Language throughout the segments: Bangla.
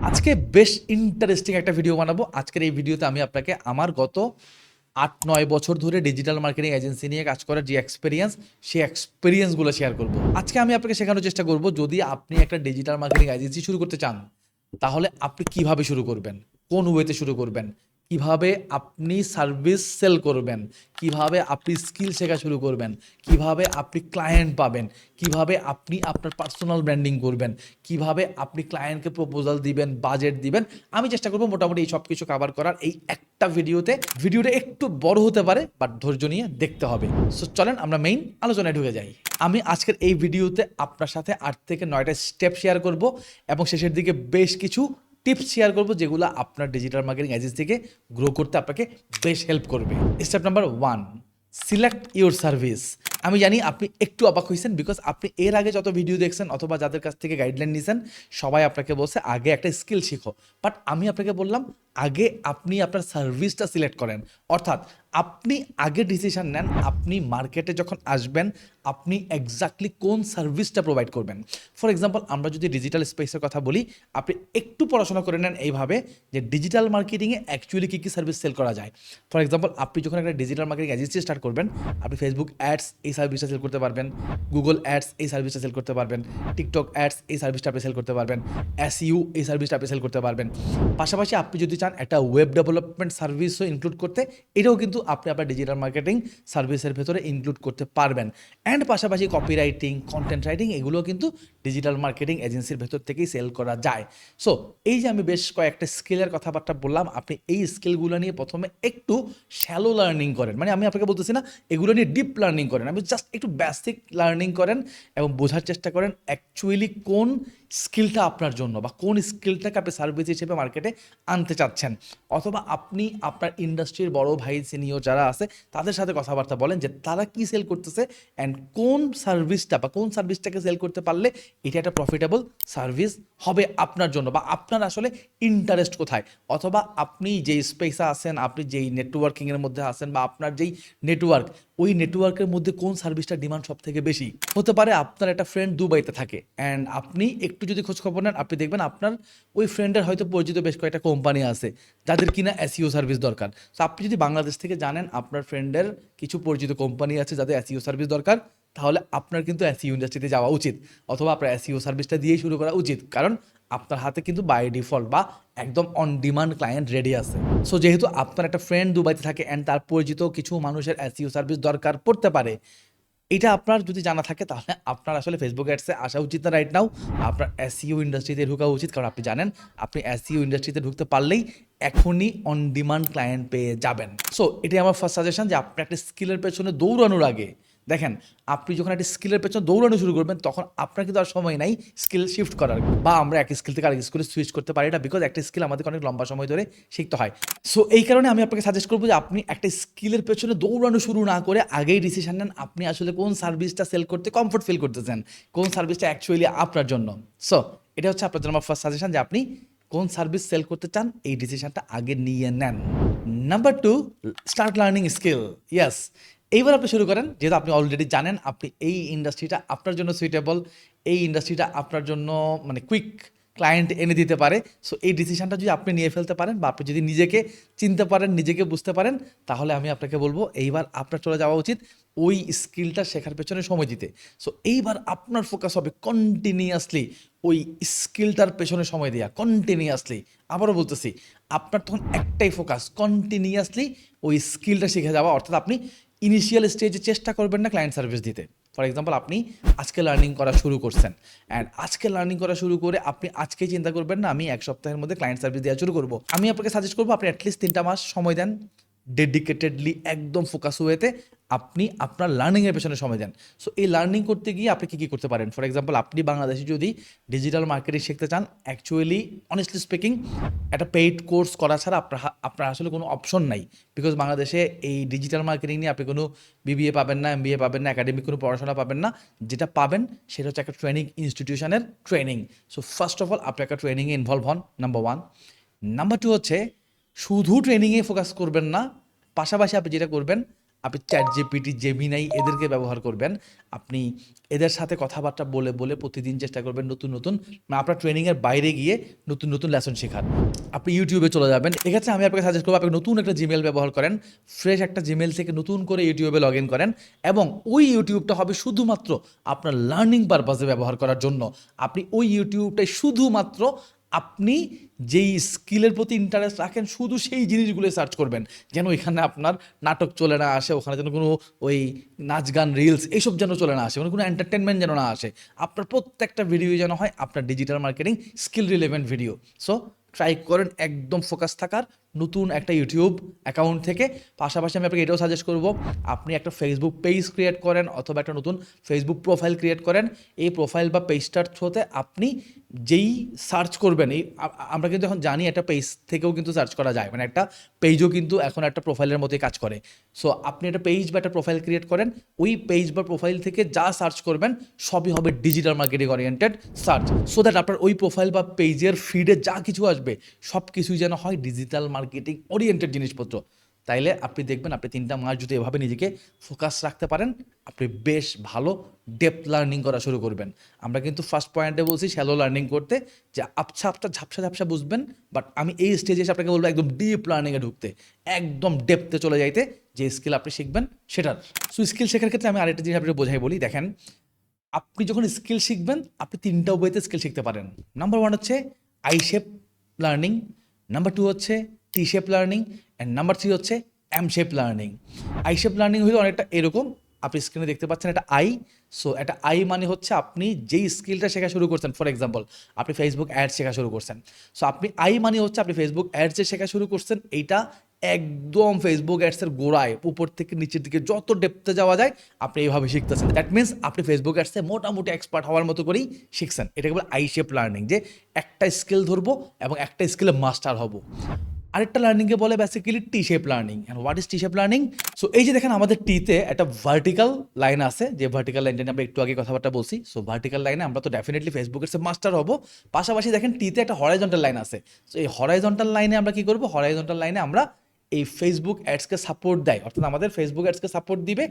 আজকে বেশ ইন্টারেস্টিং একটা ভিডিও বানাবো। আজকের এই ভিডিওতে আমি আপনাকে আমার গত ৮-৯ বছর ধরে ডিজিটাল মার্কেটিং এজেন্সি নিয়ে কাজ করার যে এক্সপেরিয়েন্স, সেই এক্সপেরিয়েন্সগুলো শেয়ার করব। আজকে আমি আপনাকে শেখানোর চেষ্টা করব, যদি আপনি একটা ডিজিটাল মার্কেটিং এজেন্সি শুরু করতে চান, তাহলে আপনি কিভাবে শুরু করবেন, কোন ওয়েতে শুরু করবেন, কিভাবে আপনি সার্ভিস সেল করবেন, কিভাবে আপনি স্কিল শেখা শুরু করবেন, কিভাবে আপনি ক্লায়েন্ট পাবেন, কিভাবে আপনি আপনার পার্সোনাল ব্র্যান্ডিং করবেন, কিভাবে আপনি ক্লায়েন্টকে প্রপোজাল দিবেন, বাজেট দিবেন। আমি চেষ্টা করব মোটামুটি এই সব কিছু কভার করার এই একটা ভিডিওতে। ভিডিওটা একটু বড় হতে পারে, বাট ধৈর্য নিয়ে দেখতে হবে। সো চলেন আমরা মেইন আলোচনায় ঢুকে যাই। আমি আজকের এই ভিডিওতে আপনার সাথে ৮ থেকে ৯টা স্টেপ শেয়ার করব এবং শেষের দিকে বেশ কিছু টিপস শেয়ার করব, যেগুলো আপনার ডিজিটাল মার্কেটিং এজেন্সিকে গ্রো করতে আপনাকে বেশ হেল্প করবে। Step number 1, select your service. আমি জানি আপনি একটু অবাক হয়েছেন, বিকজ আপনি এর আগে যত ভিডিও দেখছেন অথবা যাদের কাছ থেকে গাইডলাইন নিয়েছেন, সবাই আপনাকে বলছে আগে একটা স্কিল শিখো। বাট আমি আপনাকে বললাম আগে আপনি আপনার সার্ভিসটা সিলেক্ট করেন। অর্থাৎ আপনি আগে ডিসিশন নেন, আপনি মার্কেটে যখন আসবেন আপনি এক্স্যাক্টলি কোন সার্ভিসটা প্রোভাইড করবেন। ফর এক্সাম্পল, আমরা যদি ডিজিটাল স্পেসের কথা বলি, আপনি একটু পড়াশোনা করে নেন এইভাবে যে ডিজিটাল মার্কেটিংয়ে অ্যাকচুয়ালি কী কী সার্ভিস সেল করা যায়। ফর এক্সাম্পল, আপনি যখন একটা ডিজিটাল মার্কেটিং এজেন্সি স্টার্ট করবেন, আপনি ফেসবুক অ্যাডস এই সার্ভিসটা সেল করতে পারবেন, গুগল অ্যাডস এই সার্ভিসটা সেল করতে পারবেন, টিকটক অ্যাডস এই সার্ভিসটা আপনি সেল করতে পারবেন, এসইউ এই সার্ভিসটা আপনি সেল করতে পারবেন। পাশাপাশি আপনি যদি চান একটা ওয়েব ডেভেলপমেন্ট সার্ভিসও ইনক্লুড করতে, এটাও কিন্তু আপনি আপনার ডিজিটাল মার্কেটিং সার্ভিসের ভেতরে ইনক্লুড করতে পারবেন। অ্যান্ড পাশাপাশি কপি রাইটিং, কন্টেন্ট রাইটিং, এগুলো কিন্তু ডিজিটাল মার্কেটিং এজেন্সির ভেতর থেকেই সেল করা যায়। সো এই যে আমি বেশ কয়েকটা স্কিলের কথাবার্তা বললাম, আপনি এই স্কিলগুলো নিয়ে প্রথমে একটু শ্যালো লার্নিং করেন। মানে আমি আপনাকে বলতেছি না এগুলো নিয়ে ডিপ লার্নিং করেন, আমি জাস্ট একটু বেসিক লার্নিং করেন এবং বোঝার চেষ্টা করেন অ্যাকচুয়ালি কোন স্কিলটা আপনার জন্য বা কোন স্কিলটাকে আপনি সার্ভিস হিসেবে মার্কেটে আনতে চাচ্ছেন। অথবা আপনি আপনার ইন্ডাস্ট্রির বড় ভাই সিনিয়র যারা আছে তাদের সাথে কথাবার্তা বলেন যে তারা কি সেল করতেছে অ্যান্ড কোন সার্ভিসটা বা কোন সার্ভিসটাকে সেল করতে পারলে এটা একটা প্রফিটেবল সার্ভিস হবে আপনার জন্য, বা আপনার আসলে ইন্টারেস্ট কোথায়। অথবা আপনি যেই স্পেসে আছেন, আপনি যেই নেটওয়ার্কিংয়ের মধ্যে আছেন, বা আপনার যেই নেটওয়ার্ক, ওই নেটওয়ার্কের মধ্যে কোন সার্ভিসটার ডিমান্ড সব থেকে বেশি। হতে পারে আপনার একটা ফ্রেন্ড দুবাইতে থাকে অ্যান্ড আপনি একটু যদি খোঁজখবর নেন, আপনি দেখবেন আপনার ওই ফ্রেন্ডের হয়তো পরিচিত বেশ কয়েকটা কোম্পানি আছে যাদের কিনা এসইও সার্ভিস দরকার। তো আপনি যদি বাংলাদেশ থেকে জানেন আপনার ফ্রেন্ডের কিছু পরিচিত কোম্পানি আছে যাদের এসইও সার্ভিস দরকার, তাহলে আপনার কিন্তু এসইও ইন্ডাস্ট্রিতে যাওয়া উচিত, অথবা আপনার এসইও সার্ভিসটা দিয়েই শুরু করা উচিত। কারণ আপনার হাতে কিন্তু বাই ডিফল্ট বা একদম অন ডিমান্ড ক্লায়েন্ট রেডি আছে। সো যেহেতু আপনার একটা ফ্রেন্ড দুবাইতে থাকে অ্যান্ড তার পরিচিত কিছু মানুষের এসইও সার্ভিস দরকার পড়তে পারে, এটা আপনার যদি জানা থাকে, তাহলে আপনার আসলে ফেসবুক অ্যাডসে আসা উচিত না রাইট নাও, আপনার এসইও ইন্ডাস্ট্রিতে ঢোকা উচিত। কারণ আপনি জানেন আপনি এসইও ইন্ডাস্ট্রিতে ঢুকতে পারলেই এখনই অন ডিমান্ড ক্লায়েন্ট পেয়ে যাবেন। সো এটাই আমার ফার্স্ট সাজেশন, যে আপনি একটা স্কিলের পেছনে দৌড়ানোর আগে দেখেন, আপনি যখন একটা স্কিলের পেছনে দৌড়ানো শুরু করবেন তখন আপনার কিন্তু আর সময় নাই স্কিল শিফট করার, বা আমরা এক স্কিল থেকে আরেক স্কিলে সুইচ করতে পারি না, বিকজ একটা স্কিল আমাদেরকে অনেক লম্বা সময় ধরে শিখতে হয়। সো এই কারণে আমি আপনাকে সাজেস্ট করবো যে আপনি একটা স্কিলের পেছনে দৌড়ানো শুরু না করে আগেই ডিসিশন নেন আপনি আসলে কোন সার্ভিসটা সেল করতে কমফোর্ট ফিল করতেছেন, কোন সার্ভিসটা অ্যাকচুয়ালি আপনার জন্য। সো এটা হচ্ছে আপনার জন্য আমার ফার্স্ট সাজেশন, যে আপনি কোন সার্ভিস সেল করতে চান এই ডিসিশনটা আগে নিয়ে নেন। Number 2, start learning skill. Yes, এইবার আপনি শুরু করেন, যেহেতু আপনি অলরেডি জানেন আপনি এই ইন্ডাস্ট্রিটা আপনার জন্য সুইটেবল, এই ইন্ডাস্ট্রিটা আপনার জন্য মানে কুইক ক্লায়েন্ট এনে দিতে পারে। সো এই ডিসিশনটা যদি আপনি নিয়ে ফেলতে পারেন, বা আপনি যদি নিজেকে চিনতে পারেন, নিজেকে বুঝতে পারেন, তাহলে আমি আপনাকে বলবো এইবার আপনার চলে যাওয়া উচিত ওই স্কিলটা শেখার পেছনে সময় দিতে। সো এইবার আপনার ফোকাস হবে কন্টিনিউয়াসলি ওই স্কিলটার পেছনে সময় দেওয়া, কন্টিনিউয়াসলি। আবারও বলতেছি, আপনার তখন একটাই ফোকাস, কন্টিনিউয়াসলি ওই স্কিলটা শিখে যাওয়া। অর্থাৎ আপনি ইনিশিয়াল স্টেজে চেষ্টা করবেন না ক্লায়েন্ট সার্ভিস দিতে। ফর এক্সাম্পল, আপনি আজকে লার্নিং করা শুরু করছেন অ্যান্ড আজকে লার্নিং করা শুরু করে আপনি আজকেই চিন্তা করবেন না আমি এক সপ্তাহের মধ্যে ক্লায়েন্ট সার্ভিস দেওয়া শুরু করবো। আমি আপনাকে সাজেস্ট করবো আপনি অ্যাটলিস্ট 3টা মাস সময় দেন, ডেডিকেটেডলি একদম ফোকাস ওয়েতে আপনি আপনার লার্নিংয়ের পেছনে সময় দেন। সো এই লার্নিং করতে গিয়ে আপনি কী কী করতে পারেন। ফর এক্সাম্পল, আপনি বাংলাদেশে যদি ডিজিটাল মার্কেটিং শিখতে চান, অ্যাকচুয়ালি অনেস্টলি স্পিকিং একটা পেইড কোর্স করা ছাড়া আপনার আসলে কোনো অপশন নাই। বিকজ বাংলাদেশে এই ডিজিটাল মার্কেটিং নিয়ে আপনি কোনো বিবিএ পাবেন না, এমবিএ পাবেন না, একাডেমিক কোনো পড়াশোনা পাবেন না। যেটা পাবেন সেটা হচ্ছে একটা ট্রেনিং ইনস্টিটিউশনের training. So first of all আপনি একটা ট্রেনিংয়ে ইনভলভ হন, নাম্বার 1। নাম্বার 2 হচ্ছে শুধু ট্রেনিংয়ে ফোকাস করবেন না, পাশাপাশি আপনি যেটা করবেন আপনি চ্যাট জিপিটি, জেমিনাই এদেরকে ব্যবহার করবেন। আপনি এদের সাথে কথাবার্তা বলে বলে প্রতিদিন চেষ্টা করবেন নতুন নতুন, মানে আপনার ট্রেনিংয়ের বাইরে গিয়ে নতুন নতুন লেসন শেখার। আপনি ইউটিউবে চলে যাবেন। এক্ষেত্রে আমি আপনাকে সাজেস্ট করবো আপনি নতুন একটা জিমেল ব্যবহার করেন, ফ্রেশ একটা জিমেল থেকে নতুন করে ইউটিউবে লগ ইন করেন, এবং ওই ইউটিউবটা হবে শুধুমাত্র আপনার লার্নিং পারপাসে ব্যবহার করার জন্য। আপনি ওই ইউটিউবটাই শুধুমাত্র আপনি যেই স্কিলের প্রতি ইন্টারেস্ট রাখেন শুধু সেই জিনিসগুলো সার্চ করবেন, যেন এখানে আপনার নাটক চলে না আসে, ওখানে যেন কোনো ওই নাচ গান রিলস এইসব যেন চলে না আসে, মানে কোনো এন্টারটেনমেন্ট যেন না আসে। আপনার প্রত্যেকটা ভিডিও যেন হয় আপনার digital marketing skill relevant video. So try করেন একদম ফোকাস থাকার নতুন একটা ইউটিউব অ্যাকাউন্ট থেকে। পাশাপাশি আমি আপনাকে এটাও সাজেস্ট করব আপনি একটা ফেসবুক পেজ ক্রিয়েট করেন অথবা একটা নতুন ফেসবুক প্রোফাইল ক্রিয়েট করেন। এই প্রোফাইল বা পেজটার থ্রুতে আপনি যেই সার্চ করবেন, এই আমরা কিন্তু এখন জানি একটা পেজ থেকেও কিন্তু সার্চ করা যায়, মানে একটা পেজও কিন্তু এখন একটা প্রোফাইলের মতোই কাজ করে। সো আপনি একটা পেজ বা একটা প্রোফাইল ক্রিয়েট করেন, ওই পেজ বা প্রোফাইল থেকে যা সার্চ করবেন সবই হবে digital marketing oriented search, so that আপনার ওই প্রোফাইল বা পেজের ফিডে যা কিছু আসবে সব কিছুই যেন হয় ডিজিটাল মার্কেটিং ওরিয়েন্টেড জিনিসপত্র। তাইলে আপনি দেখবেন আপনি 3টা মাস যদি এভাবে নিজেকে ফোকাস রাখতে পারেন, আপনি বেশ ভালো ডেপথ লার্নিং করা শুরু করবেন। আমরা কিন্তু ফার্স্ট পয়েন্টে বলছি শ্যালো লার্নিং করতে, যে আপটা ঝাপসা ঝাপসা বুঝবেন, বাট আমি এই স্টেজে এসে আপনাকে বলবো একদম ডিপ লার্নিংয়ে ঢুকতে, একদম ডেপথে চলে যাইতে, যে স্কিল আপনি শিখবেন সেটার। সো স্কিল শেখার ক্ষেত্রে আমি আরেকটা জিনিস আপনাকে বোঝাই বলি। দেখেন, আপনি যখন স্কিল শিখবেন আপনি 3টা ওয়েতে স্কিল শিখতে পারেন। নাম্বার 1 হচ্ছে আই শেপ লার্নিং, নাম্বার 2 হচ্ছে T shape learning, and number 3 হচ্ছে M shape learning. I shape learning হলো অনেকটা এরকম, আপনি স্ক্রিনে দেখতে পাচ্ছেন একটা আই। সো একটা আই মানে হচ্ছে আপনি যেই স্কিলটা শেখা শুরু করছেন, ফর এক্সাম্পল আপনি ফেসবুক অ্যাডস শেখা শুরু করছেন। সো আপনি আই মানে হচ্ছে আপনি ফেসবুক অ্যাডসে শেখা শুরু করছেন, এইটা একদম ফেসবুক অ্যাডসের গোড়ায় উপর থেকে নিচের দিকে যত ডেপথে যাওয়া যায় আপনি এইভাবে শিখতেছেন। দ্যাট মিনস আপনি ফেসবুক অ্যাডসে মোটামুটি এক্সপার্ট হওয়ার মতো করেই শিখছেন। এটাকে বলে আই শেপ লার্নিং, যে একটা স্কিল ধরবো এবং একটা স্কিলে মাস্টার হব। আরেকটা লার্নিংকে বলে basically T shape learning. And what is T shape learning? So এই যে দেখেন আমাদের টিতে একটা ভার্টিক্যাল লাইন আছে, যে ভার্টিক্যাল লাইনটা নিয়ে আমরা একটু আগে কথাবার্তা বলছি। সো ভার্টিক্যাল লাইনে আমরা তো ডেফিনেটলি ফেসবুকের সে মাস্টার হব। পাশাপাশি দেখেন টিতে একটা হরাইজন্টাল লাইন আছে। সো এই হরাইজন্টাল লাইনে আমরা কি করব? হরাইজন্টাল লাইনে আমরা এই ফেসবুক অ্যাডসকে সাপোর্ট দেয়, অর্থাৎ আমাদের ফেসবুক অ্যাডসকে সাপোর্ট দিবে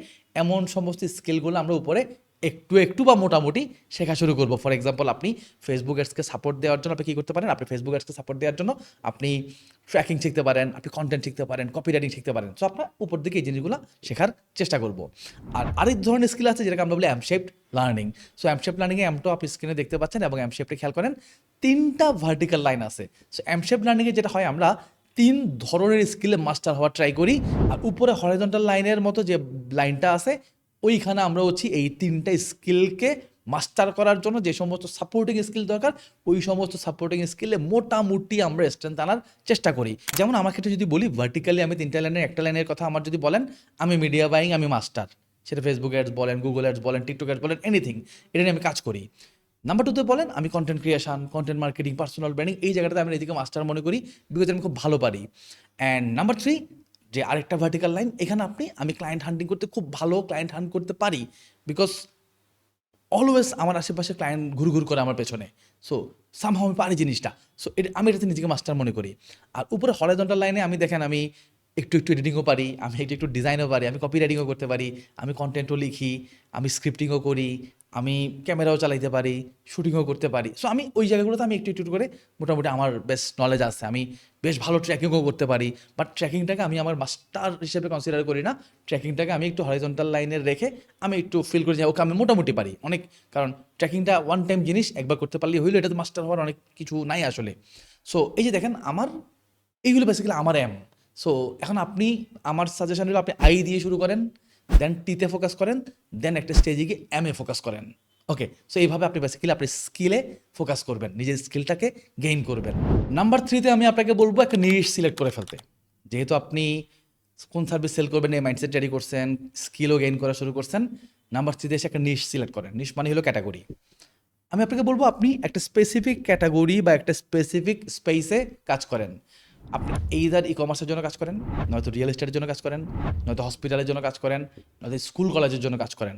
এমন সমস্ত স্কিলগুলো আমরা উপরে একটু একটু বা মোটামুটি শেখা শুরু করবো। ফর এক্সাম্পল আপনি ফেসবুক অ্যাডসকে সাপোর্ট দেওয়ার জন্য আপনি কী করতে পারেন? আপনি ফেসবুক অ্যাডসকে সাপোর্ট দেওয়ার জন্য আপনি ট্র্যাকিং শিখতে পারেন, আপনি কন্টেন্ট শিখতে পারেন, কপি রাইটিং শিখতে পারেন। সো আপনার উপর দিকে এই জিনিসগুলো শেখার চেষ্টা করব। আর আরেক ধরনের স্কিল আছে যেটাকে আমরা বলি অ্যামশেপড লার্নিং। সো অ্যামশেপড লার্নিংয়ে অ্যামটো আপনি স্ক্রিনে দেখতে পাচ্ছেন, এবং অ্যামশেপটা খেয়াল করেন 3টা ভার্টিক্যাল লাইন আছে। সো অ্যামশেপড লার্নিংয়ে যেটা হয়, আমরা 3 ধরনের স্কিলে মাস্টার হওয়ার ট্রাই করি, আর উপরে হরাইজন্টাল লাইনের মতো যে লাইনটা আছে ওইখানে আমরা হচ্ছি এই 3টা স্কিলকে মাস্টার করার জন্য যে সমস্ত সাপোর্টিং স্কিল দরকার ওই সমস্ত সাপোর্টিং স্কিলে মোটামুটি আমরা স্ট্রেংথ আনার চেষ্টা করি। যেমন আমার ক্ষেত্রে যদি বলি, ভার্টিক্যালি আমি 3টা লাইনের একটা লাইনের কথা আমার যদি বলেন, আমি মিডিয়া বাইং আমি মাস্টার, সেটা ফেসবুক অ্যাডস বলেন, গুগল অ্যাডস বলেন, টিকটক অ্যাডস বলেন, এনিথিং, এটা নিয়ে আমি কাজ করি। নাম্বার 2তে বলেন আমি content creation, content marketing, personal branding, এই জায়গাটাতে আমি নিজেকে মাস্টার মনে করি, বিকজ আমি খুব ভালো পারি। অ্যান্ড নাম্বার 3 যে আরেকটা ভার্টিক্যাল লাইন, এখানে আমি ক্লায়েন্ট হান্টিং করতে খুব ভালো ক্লায়েন্ট হান্ট করতে পারি, বিকজ অলওয়েজ আমার আশেপাশে ক্লায়েন্ট ঘুরঘুর করে আমার পেছনে। সো সামহাও আমি পারি জিনিসটা। সো আমি এটাতে নিজেকে মাস্টার মনে করি। আর উপরে হরাইজন্টাল লাইনে আমি দেখেন আমি একটু একটু এডিটিংও পারি, আমি একটু একটু ডিজাইনও পারি, আমি কপি রাইটিংও করতে পারি, আমি কন্টেন্টও লিখি, আমি স্ক্রিপ্টিংও করি, আমি ক্যামেরাও চালাইতে পারি, শুটিংও করতে পারি। সো আমি ওই জায়গাগুলোতে আমি একটু একটু করে মোটামুটি আমার বেশ নলেজ আছে, আমি বেশ ভালো ট্র্যাকিংও করতে পারি। বাট ট্র্যাকিংটাকে আমি আমার মাস্টার হিসেবে কনসিডার করি না, ট্র্যাকিংটাকে আমি একটু হরাইজন্টাল লাইনের রেখে আমি একটু ফিল করি যে ওকে আমি মোটামুটি পারি অনেক, কারণ ট্র্যাকিংটা ওয়ান টাইম জিনিস, একবার করতে পারলেই হইলো, এটা তো মাস্টার হওয়ার অনেক কিছু নাই আসলে। সো এই যে দেখেন আমার এইগুলো বেসিক্যালি আমার এম। সো এখন আপনি, আমার সাজেশন হলো আপনি আই দিয়ে শুরু করেন, দেন টিতে ফোকাস করেন, দেন একটা স্টেজে গিয়ে এম এ ফোকাস করেন। ওকে, সো এইভাবে আপনি বেসিক্যালি আপনি স্কিলে ফোকাস করবেন, নিজের স্কিলটাকে গেইন করবেন। নাম্বার 3তে আমি আপনাকে বলবো একটা নিশ সিলেক্ট করে ফেলতে। যেহেতু আপনি কোন সার্ভিস সেল করবেন এই মাইন্ডসেট রেডি করছেন, স্কিলও গেইন করা শুরু করছেন, নাম্বার 3তে এসে একটা নিশ সিলেক্ট করেন। নিশ মানে হলো ক্যাটাগরি। আমি আপনাকে বলবো আপনি একটা স্পেসিফিক ক্যাটাগরি বা একটা স্পেসিফিক স্পেসে কাজ করেন। আপনি এইদার ই কমার্সের জন্য কাজ করেন, নয়তো রিয়েল এস্টেটের জন্য কাজ করেন, নয়তো হসপিটালের জন্য কাজ করেন, নয়তো স্কুল কলেজের জন্য কাজ করেন,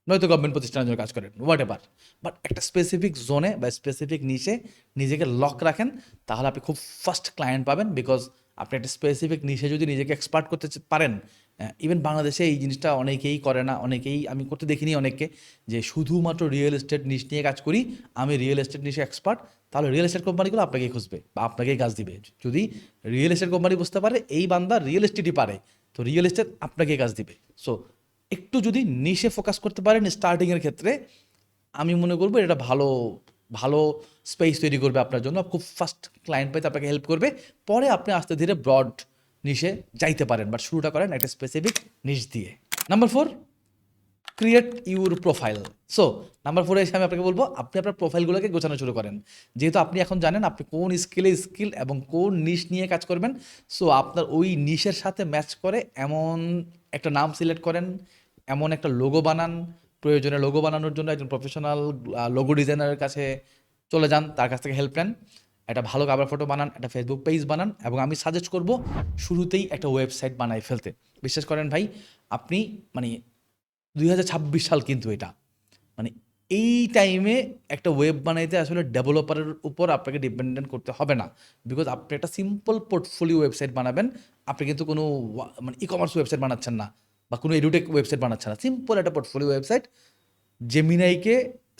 নয়তো গভর্নমেন্ট প্রতিষ্ঠানের জন্য কাজ করেন, হোয়াট এভার। বাট একটা স্পেসিফিক জোনে বা স্পেসিফিক নিচে নিজেকে লক রাখেন, তাহলে আপনি খুব ফার্স্ট ক্লায়েন্ট পাবেন, বিকজ আপনি একটা স্পেসিফিক নিশে যদি নিজেকে এক্সপার্ট করতে পারেন, ইভেন বাংলাদেশে এই জিনিসটা অনেকেই করে না, অনেকেই আমি করতে দেখিনি অনেককে, যে শুধুমাত্র রিয়েল এস্টেট নিশ নিয়ে কাজ করি, আমি রিয়েল এস্টেট নিশে এক্সপার্ট, তাহলে রিয়েল এস্টেট কোম্পানিগুলো আপনাকেই খুঁজবে বা আপনাকেই কাজ দিবে। যদি রিয়েল এস্টেট কোম্পানি বুঝতে পারে এই বান্দা রিয়েল এস্টেটই পারে, তো রিয়েল এস্টেট আপনাকেই কাজ দিবে। সো একটু যদি নিশে ফোকাস করতে পারেন স্টার্টিংয়ের ক্ষেত্রে, আমি মনে করবো এটা ভালো ভালো স্পেস তৈরি করবে আপনার জন্য, খুব ফাস্ট ক্লায়েন্ট পাইতে আপনাকে হেল্প করবে। পরে আপনি আস্তে ধীরে ব্রড নিশে যাইতে পারেন, বাট শুরুটা করেন একটা স্পেসিফিক নিশ দিয়ে। Number 4, create your profile. So number 4 এসে আমি আপনাকে বলবো আপনি আপনার প্রোফাইলগুলোকে গোছানো শুরু করেন। যেহেতু আপনি এখন জানেন আপনি কোন স্কিল এবং কোন নিশ নিয়ে কাজ করবেন, সো আপনার ওই নিশের সাথে ম্যাচ করে এমন একটা নাম সিলেক্ট করেন, এমন একটা লোগো বানান। প্রয়োজনে লোগো বানানোর জন্য একজন প্রফেশনাল লোগো ডিজাইনারের কাছে চলে যান, তার কাছ থেকে হেল্প নেন। একটা ভালো কাভার ফটো বানান, একটা ফেসবুক পেজ বানান, এবং আমি সাজেস্ট করব শুরুতেই একটা ওয়েবসাইট বানাই ফেলতে। বিশ্বাস করেন ভাই, আপনি মানে 2026 সাল কিন্তু এটা, মানে এই টাইমে একটা ওয়েব বানাইতে আসলে ডেভেলপারের উপর আপনাকে ডিপেন্ডেন্ট করতে হবে না। বিকজ আপনি একটা সিম্পল পোর্টফোলিও ওয়েবসাইট বানাবেন, আপনি কিন্তু কোনো মানে ই কমার্স ওয়েবসাইট বানাচ্ছেন না বা কোনো এডুটেক ওয়েবসাইট বানাচ্ছেন না, সিম্পল একটা পোর্টফোলিও ওয়েবসাইট। জেমিনাইকে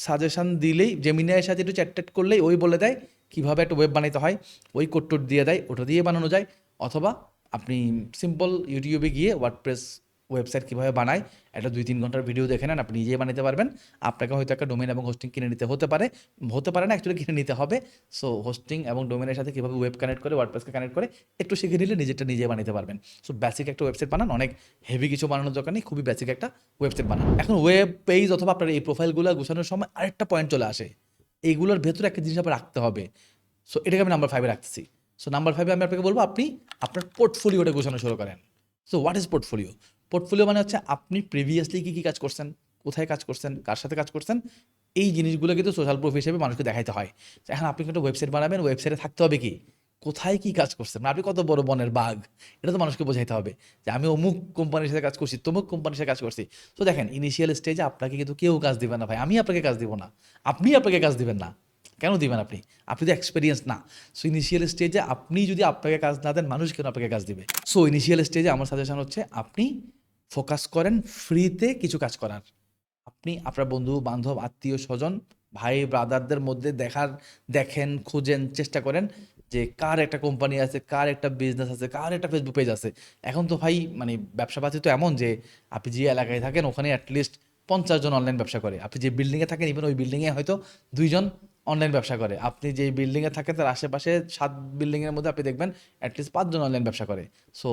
সাজেশন দিলেই, জেমিনাইয়ের সাথে একটু চ্যাট করলেই ওই বলে দেয় কীভাবে একটা ওয়েব বানাইতে হয়, ওই কোড টোড দিয়ে দেয়, ওটা দিয়ে বানানো যায়। অথবা আপনি সিম্পল ইউটিউবে গিয়ে ওয়ার্ডপ্রেস ওয়েবসাইট কীভাবে বানায় একটা 2-3 ঘন্টার ভিডিও দেখে নেন, আপনি নিজেই বানাতে পারবেন। আপনাকে হয়তো একটা ডোমেন এবং হোস্টিং কিনে নিতে হতে পারে না, অ্যাকচুয়ালি কিনে নিতে হবে। সো হোস্টিং এবং ডোমেনের সাথে কীভাবে ওয়েব কানেক্ট করে, ওয়ার্ডপ্রেসকে কানেক্ট করে একটু শিখে নিলে নিজেরটা নিজে বানাতে পারবেন। সো বেসিক একটা ওয়েবসাইট বানান, অনেক হেভি কিছু বানানোর দরকার নেই, খুবই বেসিক একটা ওয়েবসাইট বানান। এখন ওয়েব পেজ অথবা আপনার এই প্রোফাইলগুলো গোছানোর সময় আরেকটা পয়েন্ট চলে আসে, এইগুলোর ভেতরে একটা জিনিস আপনার রাখতে হবে। সো এটাকে আমি নাম্বার 5-এ রাখতেছি। সো নাম্বার 5-এ আমি আপনাকে বলবো আপনি আপনার পোর্টফোলিওটা গোছানো শুরু করেন। So what is portfolio? Portfolio মানে হচ্ছে আপনি প্রিভিয়াসলি কী কাজ করছেন, কোথায় কাজ করছেন, কার সাথে কাজ করছেন, এই জিনিসগুলো কিন্তু সোশ্যাল প্রুফ হিসেবে মানুষকে দেখাইতে হয়। এখন আপনি একটা ওয়েবসাইট বানাবেন, ওয়েবসাইটে থাকতে হবে কি কোথায় কী কাজ করছেন, আপনি কত বড় বনের বাঘ, এটা তো মানুষকে বোঝাইতে হবে যে আমি অমুক কোম্পানির সাথে কাজ করছি, তমুক কোম্পানির সাথে কাজ করছি। তো দেখেন, ইনিশিয়াল স্টেজে আপনাকে কিন্তু কেউ কাজ দিবে না ভাই, আমি আপনাকে কাজ দিব না, আপনি আপনাকে কাজ দিবেন না। কেন দিবেন আপনি? আপনি তো এক্সপিরিয়েন্স না। সো ইনিশিয়াল স্টেজে আপনি যদি আপনাকে কাজ না দেন, মানুষ কেন আপনাকে কাজ দিবে? সো ইনিশিয়াল স্টেজে আমার সাজেশন হচ্ছে আপনি ফোকাস করেন ফ্রিতে কিছু কাজ করার। আপনি আপনার বন্ধু বান্ধব, আত্মীয় স্বজন, ভাই ব্রাদারদের মধ্যে দেখেন, খোঁজেন, চেষ্টা করেন যে কার একটা কোম্পানি আছে, কার একটা বিজনেস আছে, কার একটা ফেসবুক পেজ আছে। এখন তো ভাই মানে ব্যবসাপাতি তো এমন যে আপনি যে এলাকায় থাকেন ওখানে অ্যাটলিস্ট 50 জন অনলাইন ব্যবসা করে। আপনি যে বিল্ডিংয়ে থাকেন ইভেন ওই বিল্ডিংয়ে হয়তো 2 জন অনলাইন ব্যবসা করে। আপনি যেই বিল্ডিংয়ে থাকেন তার আশেপাশে 7 বিল্ডিংয়ের মধ্যে আপনি দেখবেন অ্যাটলিস্ট 5 জন অনলাইন ব্যবসা করে। সো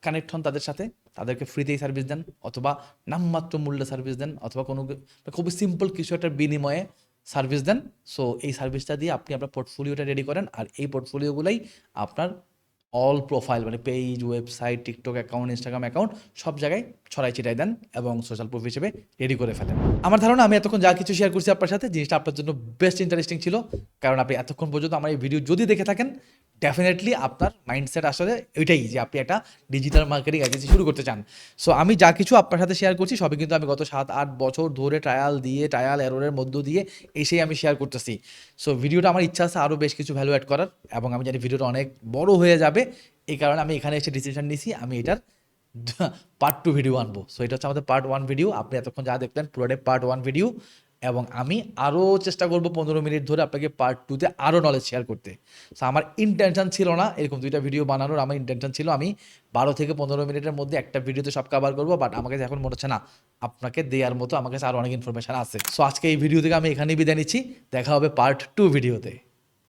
কানেক্ট হন তাদের সাথে, তাদেরকে ফ্রিতেই সার্ভিস দেন অথবা নামমাত্র মূল্যে সার্ভিস দেন, অথবা কোনো খুবই সিম্পল কিছু একটা বিনিময়ে সার্ভিস দেন। সো এই সার্ভিসটা দিয়ে আপনি আপনার পোর্টফোলিওটা রেডি করেন, আর এই পোর্টফোলিওগুলোই আপনার অল প্রোফাইল মানে page, website, TikTok account, Instagram account সব জায়গায় ছড়াই ছিটাই দেন এবং সোশ্যাল প্রুফ হিসেবে রেডি করে ফেলেন। আমার ধারণা আমি এতক্ষণ যা কিছু শেয়ার করছি আপনার সাথে, জিনিসটা আপনার জন্য বেস্ট ইন্টারেস্টিং ছিল, কারণ আপনি এতক্ষণ পর্যন্ত আমার এই ভিডিও যদি দেখে থাকেন, ডেফিনেটলি আপনার মাইন্ডসেট আসলে ওইটাই যে আপনি একটা ডিজিটাল মার্কেটিং এজেন্সি শুরু করতে চান। সো আমি যা কিছু আপনার সাথে শেয়ার করছি সবই কিন্তু আমি গত 7-8 বছর ধরে ট্রায়াল এররের মধ্য দিয়ে এসেই আমি শেয়ার করতেছি। সো ভিডিওটা আমার ইচ্ছা আছে আরও বেশ কিছু ভ্যালু অ্যাড করার, এবং আমি জানি ভিডিওটা অনেক বড় হয়ে যাবে, এই কারণে আমি এখানে এসে ডিসিশন নিয়েছি আমি এটার পার্ট 2 ভিডিও আনবো। সো এটা হচ্ছে আমাদের পার্ট 1 ভিডিও, আপনি এতক্ষণ যা দেখলেন পুরোটাই পার্ট 1 ভিডিও, এবং আমি আরও চেষ্টা করব 15 মিনিট ধরে আপনাকে পার্ট 2-তে আরও নলেজ শেয়ার করতে। সো আমার ইন্টেনশন ছিল না এরকম 2টা ভিডিও বানানোর, আমার ইন্টেনশন ছিল আমি 12 থেকে 15 মিনিটের মধ্যে একটা ভিডিওতে সব কভার করবো, বাট আমার কাছে এখন মনে হচ্ছে না আপনাকে দেওয়ার মতো আমার কাছে আরও অনেক ইনফরমেশান আছে। সো আজকে এই ভিডিও থেকে আমি এখানেই বিদায় নিচ্ছি, দেখা হবে পার্ট 2 ভিডিওতে।